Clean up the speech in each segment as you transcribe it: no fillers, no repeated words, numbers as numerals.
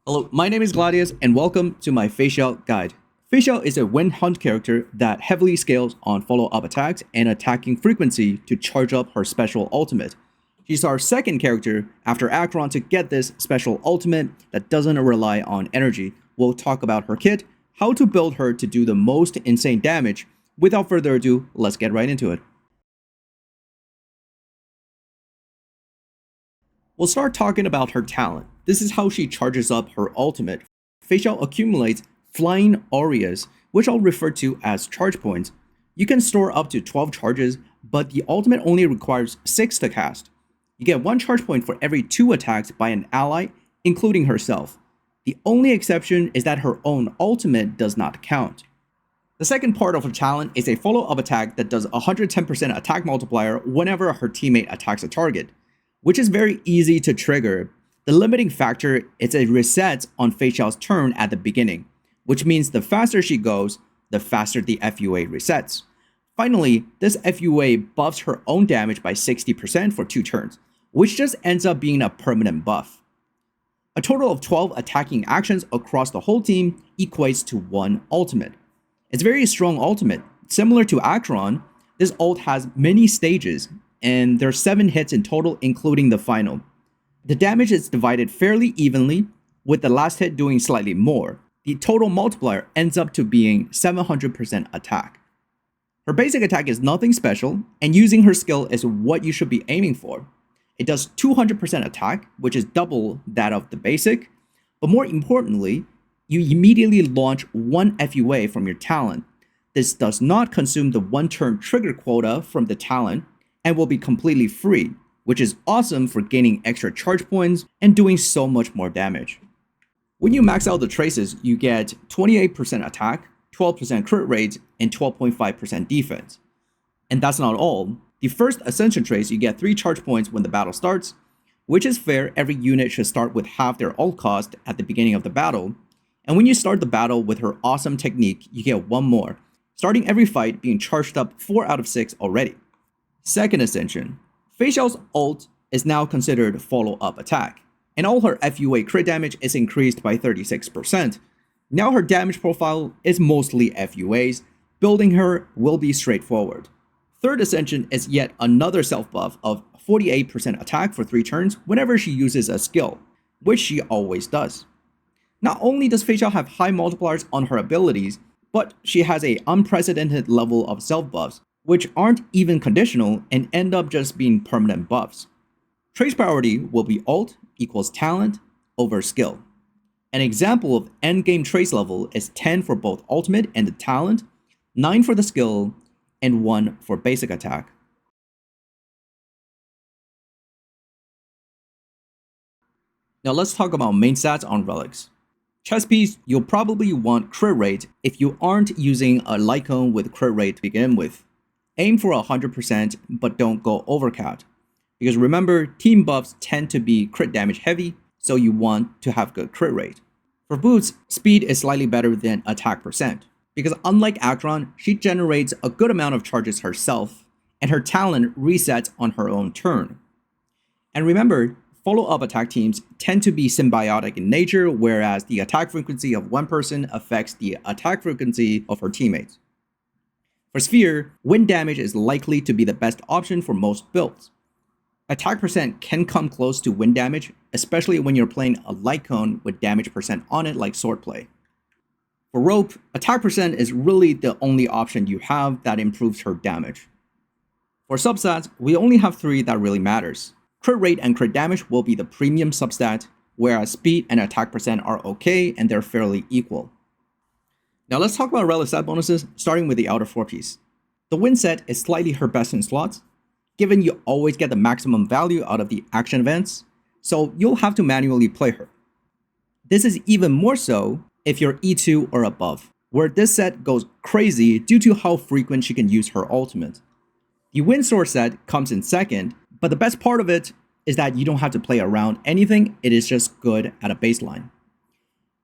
Hello, my name is Gladius and welcome to my FeiXiao guide. FeiXiao is a wind hunt character that heavily scales on follow-up attacks and attacking frequency to charge up her special ultimate. She's our second character after Acheron to get this special ultimate that doesn't rely on energy. We'll talk about her kit, how to build her to do the most insane damage. Without further ado, let's get right into it. We'll start talking about her talent. This is how she charges up her ultimate. FeiXiao accumulates flying auras, which I'll refer to as charge points. You can store up to 12 charges, but the ultimate only requires 6 to cast. You get 1 charge point for every 2 attacks by an ally, including herself. The only exception is that her own ultimate does not count. The second part of her talent is a follow-up attack that does 110% attack multiplier whenever her teammate attacks a target, which is very easy to trigger. The limiting factor is it resets on FeiXiao's turn at the beginning, which means the faster she goes, the faster the FUA resets. Finally, this FUA buffs her own damage by 60% for 2 turns, which just ends up being a permanent buff. A total of 12 attacking actions across the whole team equates to 1 ultimate. It's a very strong ultimate. Similar to Acheron, this ult has many stages, and there are 7 hits in total, including the final. The damage is divided fairly evenly, with the last hit doing slightly more. The total multiplier ends up to being 700% attack. Her basic attack is nothing special, and using her skill is what you should be aiming for. It does 200% attack, which is double that of the basic, but more importantly, you immediately launch 1 FUA from your talent. This does not consume the 1-turn trigger quota from the talent, and will be completely free, which is awesome for gaining extra charge points and doing so much more damage. When you max out the traces, you get 28% attack, 12% crit rate, and 12.5% defense. And that's not all. The first Ascension trace, you get 3 charge points when the battle starts, which is fair. Every unit should start with half their ult cost at the beginning of the battle. And when you start the battle with her awesome technique, you get 1 more, starting every fight being charged up 4 out of 6 already. Second Ascension, FeiXiao's ult is now considered follow-up attack, and all her FUA crit damage is increased by 36%. Now her damage profile is mostly FUAs, building her will be straightforward. Third Ascension is yet another self-buff of 48% attack for 3 turns whenever she uses a skill, which she always does. Not only does FeiXiao have high multipliers on her abilities, but she has an unprecedented level of self-buffs, which aren't even conditional and end up just being permanent buffs. Trace priority will be ult equals talent over skill. An example of endgame trace level is 10 for both ultimate and the talent, 9 for the skill, and 1 for basic attack. Now let's talk about main stats on Relics. Chess piece, you'll probably want crit rate if you aren't using a Lycone with crit rate to begin with. Aim for 100%, but don't go overcount. Because remember, team buffs tend to be crit damage heavy, so you want to have good crit rate. For boots, speed is slightly better than attack percent, because unlike Acheron, she generates a good amount of charges herself, and her talent resets on her own turn. And remember, follow-up attack teams tend to be symbiotic in nature, whereas the attack frequency of one person affects the attack frequency of her teammates. For Sphere, wind damage is likely to be the best option for most builds. Attack percent can come close to wind damage, especially when you're playing a Lycone with damage percent on it like Swordplay. For Rope, attack percent is really the only option you have that improves her damage. For substats, we only have 3 that really matters. Crit rate and crit damage will be the premium substat, whereas speed and attack percent are okay and they're fairly equal. Now let's talk about Relic stat bonuses, starting with the outer 4-piece. The wind set is slightly her best in slots, given you always get the maximum value out of the action events, so you'll have to manually play her. This is even more so if you're E2 or above, where this set goes crazy due to how frequent she can use her ultimate. The wind sword set comes in second, but the best part of it is that you don't have to play around anything, it is just good at a baseline.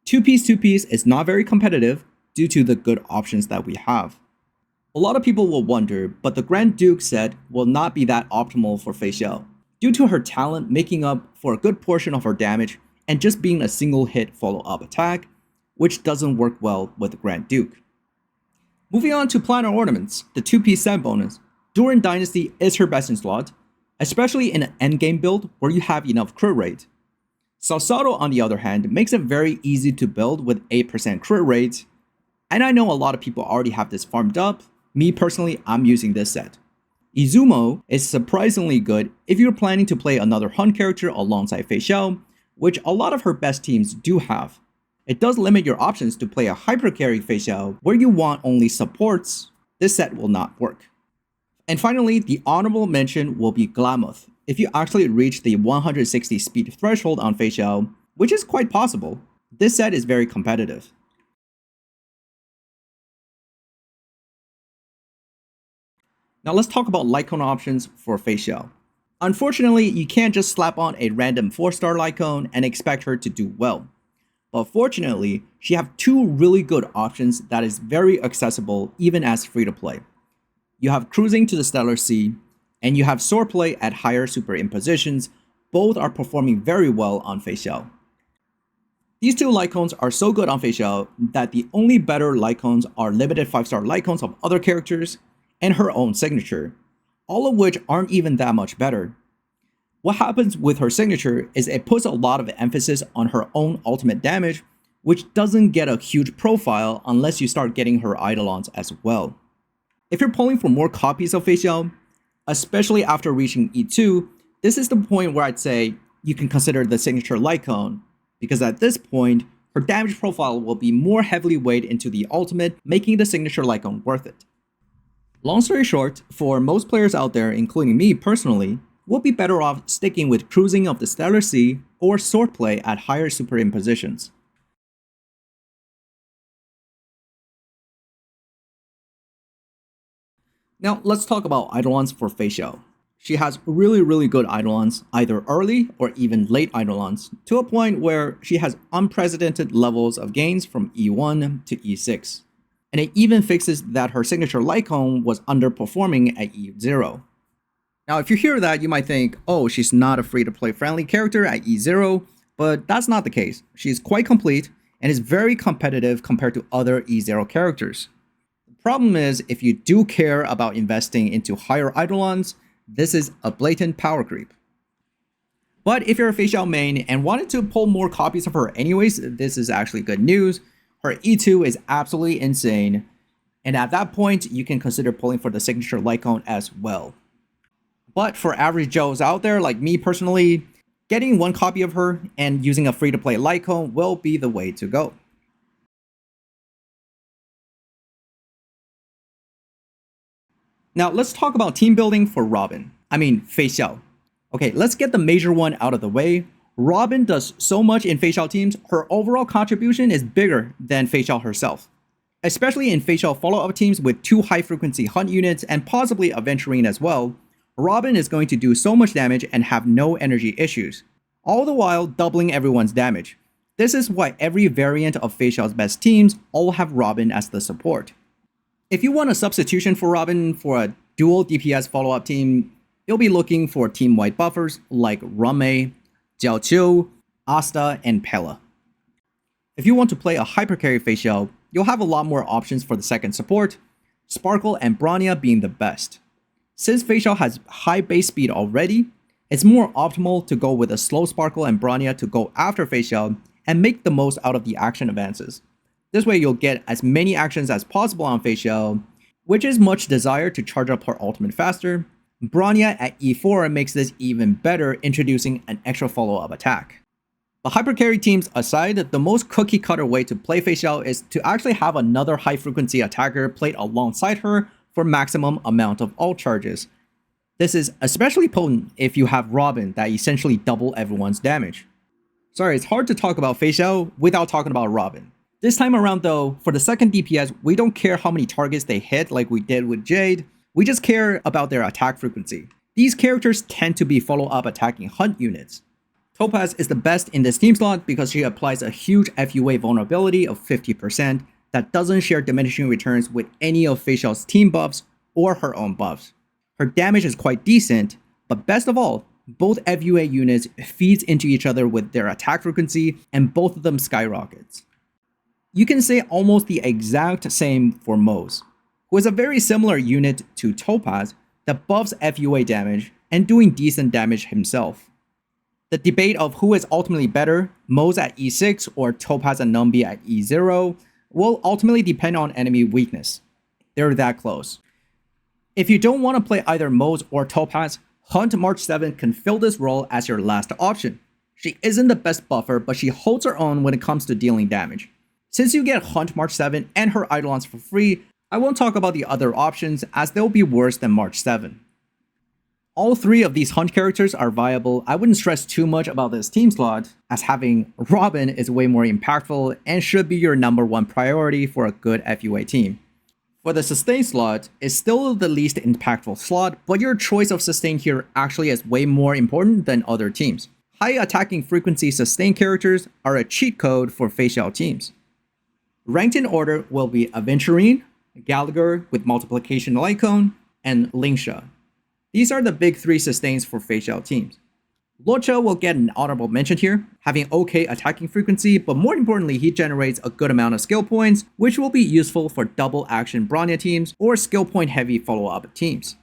2-piece is not very competitive due to the good options that we have. A lot of people will wonder, but the Grand Duke set will not be that optimal for FeiXiao, due to her talent making up for a good portion of her damage and just being a single hit follow-up attack, which doesn't work well with the Grand Duke. Moving on to Planar Ornaments, the 2P set bonus. During Dynasty is her best in slot, especially in an endgame build where you have enough crit rate. Salsado, on the other hand, makes it very easy to build with 8% crit rate, and I know a lot of people already have this farmed up. Me personally, I'm using this set. Izumo is surprisingly good if you're planning to play another Hun character alongside FeiXiao, which a lot of her best teams do have. It does limit your options to play a hypercarry FeiXiao where you want only supports. This set will not work. And finally, the honorable mention will be Glamoth. If you actually reach the 160 speed threshold on FeiXiao, which is quite possible, this set is very competitive. Now let's talk about Lycone options for FeiXiao. Unfortunately, you can't just slap on a random 4-star Lycone and expect her to do well. But fortunately, she has two really good options that is very accessible even as free-to-play. You have Cruising to the Stellar Sea, and you have Swordplay at higher superimpositions. Both are performing very well on FeiXiao. These two Lycones are so good on FeiXiao that the only better Lycones are limited 5-star Lycones of other characters and her own signature, all of which aren't even that much better. What happens with her signature is it puts a lot of emphasis on her own ultimate damage, which doesn't get a huge profile unless you start getting her Eidolons as well. If you're pulling for more copies of FeiXiao, especially after reaching E2, this is the point where I'd say you can consider the signature Lycone, because at this point, her damage profile will be more heavily weighed into the ultimate, making the signature Lycone worth it. Long story short, for most players out there, including me personally, we'll be better off sticking with Cruising of the Stellar Sea or Swordplay at higher superimpositions. Now let's talk about Eidolons for FeiXiao. She has really good Eidolons, either early or even late Eidolons, to a point where she has unprecedented levels of gains from E1 to E6. And it even fixes that her signature Lycone was underperforming at E0. Now if you hear that, you might think, oh, she's not a free-to-play friendly character at E0, but that's not the case. She's quite complete and is very competitive compared to other E0 characters. The problem is, if you do care about investing into higher Eidolons, this is a blatant power creep. But if you're a FeiXiao main and wanted to pull more copies of her anyways, this is actually good news. Her E2 is absolutely insane, and at that point, you can consider pulling for the signature Lycone as well. But for average Joes out there, like me personally, getting one copy of her and using a free-to-play Lycone will be the way to go. Now let's talk about team building for FeiXiao. Okay, let's get the major one out of the way. Robin does so much in FeiXiao teams, her overall contribution is bigger than FeiXiao herself. Especially in FeiXiao follow-up teams with 2 high-frequency hunt units and possibly Aventurine as well, Robin is going to do so much damage and have no energy issues, all the while doubling everyone's damage. This is why every variant of FeiXiao's best teams all have Robin as the support. If you want a substitution for Robin for a dual DPS follow-up team, you'll be looking for team-wide buffers like Rummei, Jiaoqiu, Asta, and Pella. If you want to play a hypercarry FeiXiao, you'll have a lot more options for the second support, Sparkle and Bronya being the best. Since FeiXiao has high base speed already, it's more optimal to go with a slow Sparkle and Bronya to go after FeiXiao and make the most out of the action advances. This way you'll get as many actions as possible on FeiXiao, which is much desired to charge up her ultimate faster. Bronya at E4 makes this even better, introducing an extra follow-up attack. But hypercarry teams aside, the most cookie-cutter way to play FeiXiao is to actually have another high-frequency attacker played alongside her for maximum amount of ult charges. This is especially potent if you have Robin that essentially double everyone's damage. Sorry, it's hard to talk about FeiXiao without talking about Robin. This time around though, for the second DPS, we don't care how many targets they hit like we did with Jade, we just care about their attack frequency. These characters tend to be follow-up attacking hunt units. Topaz is the best in this team slot because she applies a huge FUA vulnerability of 50% that doesn't share diminishing returns with any of FeiXiao's team buffs or her own buffs. Her damage is quite decent, but best of all, Both FUA units feeds into each other with their attack frequency, and both of them skyrockets. You can say almost the exact same for Moze, who is a very similar unit to Topaz that buffs FUA damage and doing decent damage himself. The debate of who is ultimately better, Moze at E6 or Topaz and Numbi at E0, will ultimately depend on enemy weakness. They're that close. If you don't want to play either Moze or Topaz, Hunt March 7 can fill this role as your last option. She isn't the best buffer, but she holds her own when it comes to dealing damage. Since you get Hunt March 7 and her Eidolons for free, I won't talk about the other options as they'll be worse than March 7. All three of these Hunt characters are viable. I wouldn't stress too much about this team slot, as having Robin is way more impactful and should be your #1 priority for a good FUA team. For the sustain slot, it's still the least impactful slot, but your choice of sustain here actually is way more important than other teams. High attacking frequency sustain characters are a cheat code for FeiXiao teams. Ranked in order will be Aventurine, Gallagher with multiplication Lycone, and Lingsha. These are the big 3 sustains for FeiXiao teams. Luocha will get an honorable mention here, having okay attacking frequency, but more importantly, he generates a good amount of skill points, which will be useful for double action Bronya teams or skill point heavy follow-up teams.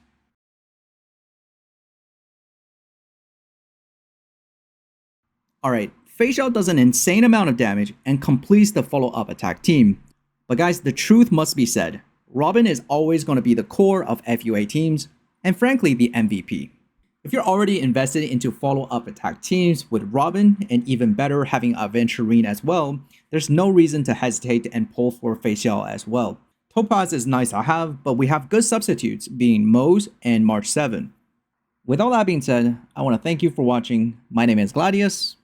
Alright, FeiXiao does an insane amount of damage and completes the follow-up attack team. But guys, the truth must be said, Robin is always going to be the core of FUA teams, and frankly the MVP. If you're already invested into follow-up attack teams with Robin, and even better having Aventurine as well, there's no reason to hesitate and pull for FeiXiao as well. Topaz is nice to have, but we have good substitutes being Moze and March 7. With all that being said, I want to thank you for watching. My name is Gladius.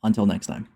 Until next time.